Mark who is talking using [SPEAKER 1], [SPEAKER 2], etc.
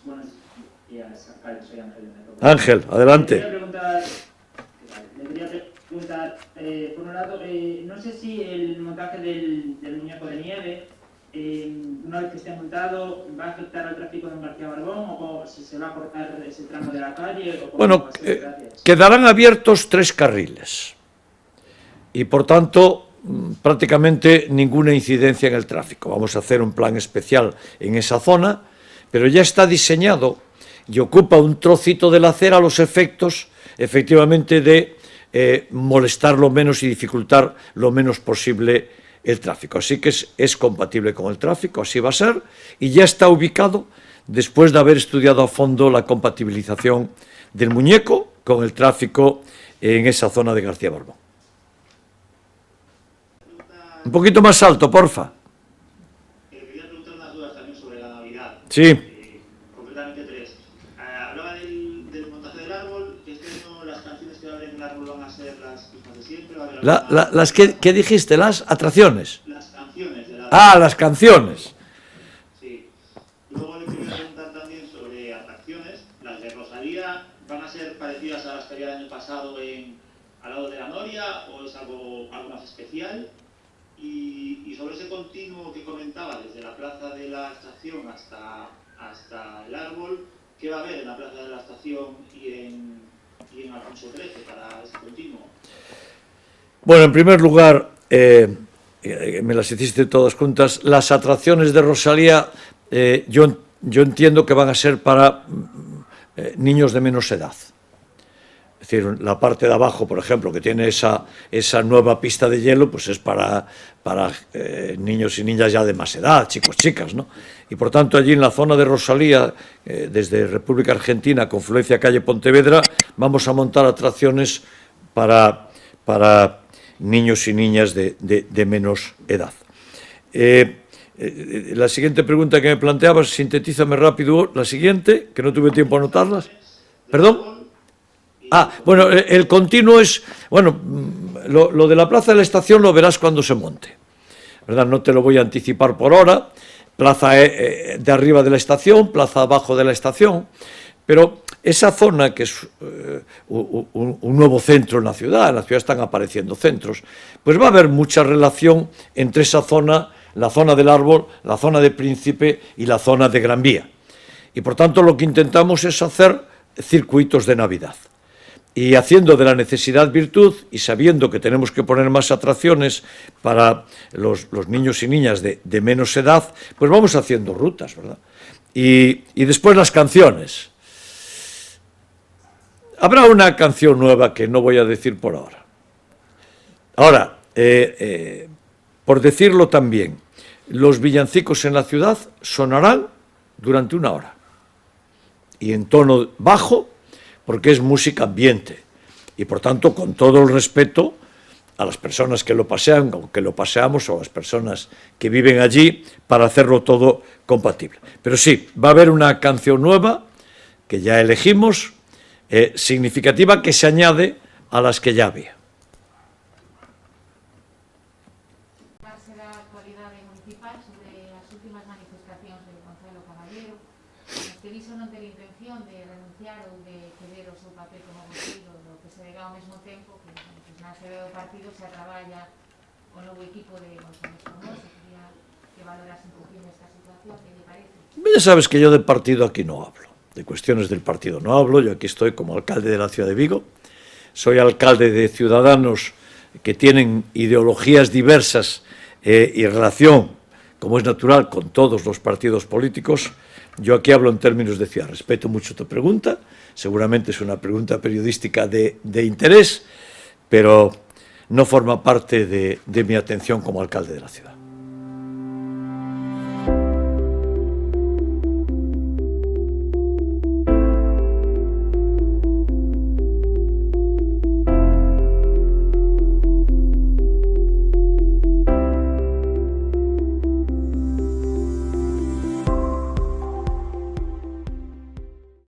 [SPEAKER 1] Buenos días, alcalde, soy Ángel.
[SPEAKER 2] Ángel, adelante.
[SPEAKER 1] Le quería preguntar, por un lado, no sé si el montaje del muñeco de nieve, una vez que esté montado, va a afectar al tráfico de García Barbón o si se va a cortar ese tramo de la calle. O
[SPEAKER 2] bueno, quedarán abiertos 3 carriles y, por tanto, prácticamente ninguna incidencia en el tráfico. Vamos a hacer un plan especial en esa zona, pero ya está diseñado y ocupa un trocito de la acera a los efectos, efectivamente, de molestar lo menos y dificultar lo menos posible el tráfico. Así que es compatible con el tráfico, así va a ser, y ya está ubicado después de haber estudiado a fondo la compatibilización del muñeco con el tráfico en esa zona de García Barbón. Un poquito más alto, porfa.
[SPEAKER 3] Quería preguntar unas dudas también sobre la Navidad.
[SPEAKER 2] Sí.
[SPEAKER 3] Concretamente 3. Hablaba del montaje del árbol, que este año las canciones que va a haber en el árbol van a ser las mismas de siempre. Va a haber
[SPEAKER 2] ¿Qué dijiste? ¿Las atracciones?
[SPEAKER 3] Las canciones del árbol.
[SPEAKER 2] Ah, las canciones.
[SPEAKER 3] Sí. Luego le quería preguntar también sobre atracciones. Las de Rosalía, ¿van a ser parecidas a las que había el año pasado al lado de la Noria o es algo más especial? Y sobre ese continuo que comentaba, desde la plaza de la estación hasta el árbol, ¿qué va a haber en la plaza de la estación y en Alfonso XIII para ese continuo?
[SPEAKER 2] Bueno, en primer lugar, me las hiciste todas juntas. Las atracciones de Rosalía, yo entiendo que van a ser para niños de menos edad. Es decir, la parte de abajo, por ejemplo, que tiene esa nueva pista de hielo, pues es para niños y niñas ya de más edad, chicos, chicas, ¿no? Y por tanto, allí en la zona de Rosalía, desde República Argentina, confluencia calle Pontevedra, vamos a montar atracciones para niños y niñas de menos edad. La siguiente pregunta que me planteabas, sintetízame rápido la siguiente, que no tuve tiempo a anotarlas. ¿Perdón? Bueno, el continuo es... Bueno, lo de la plaza de la estación lo verás cuando se monte, ¿verdad? No te lo voy a anticipar por ahora. Plaza de arriba de la estación, plaza abajo de la estación, pero esa zona que es un nuevo centro en la ciudad están apareciendo centros, pues va a haber mucha relación entre esa zona, la zona del árbol, la zona de Príncipe y la zona de Gran Vía. Y por tanto lo que intentamos es hacer circuitos de Navidad. Y haciendo de la necesidad virtud y sabiendo que tenemos que poner más atracciones para los niños y niñas de menos edad, pues vamos haciendo rutas, ¿verdad? Y después las canciones. Habrá una canción nueva que no voy a decir por ahora. Ahora, por decirlo también, los villancicos en la ciudad sonarán durante 1 hora. Y en tono bajo, porque es música ambiente y, por tanto, con todo el respeto a las personas que lo pasean o que lo paseamos o a las personas que viven allí para hacerlo todo compatible. Pero sí, va a haber una canción nueva que ya elegimos, significativa, que se añade a las que ya había.
[SPEAKER 4] La actualidade municipal sobre as últimas manifestacións de Gonzalo Caballero, nos que dixo non ter intención de renunciar ou de ceder o seu papel como voceiro do que se dega ao mesmo tempo que na sede do partido se traballa o novo equipo de Gonzalo Formosa. Quería que valorase un poquinho esta situación, que lle parece?
[SPEAKER 2] Ya sabes que yo del partido aquí no hablo, de cuestiones del partido no hablo. Yo aquí estoy como alcalde de la ciudad de Vigo, soy alcalde de ciudadanos que tienen ideologías diversas y relación, como es natural, con todos los partidos políticos. Yo aquí hablo en términos de ciudad. Respeto mucho tu pregunta, seguramente es una pregunta periodística de interés, pero no forma parte de mi atención como alcalde de la ciudad.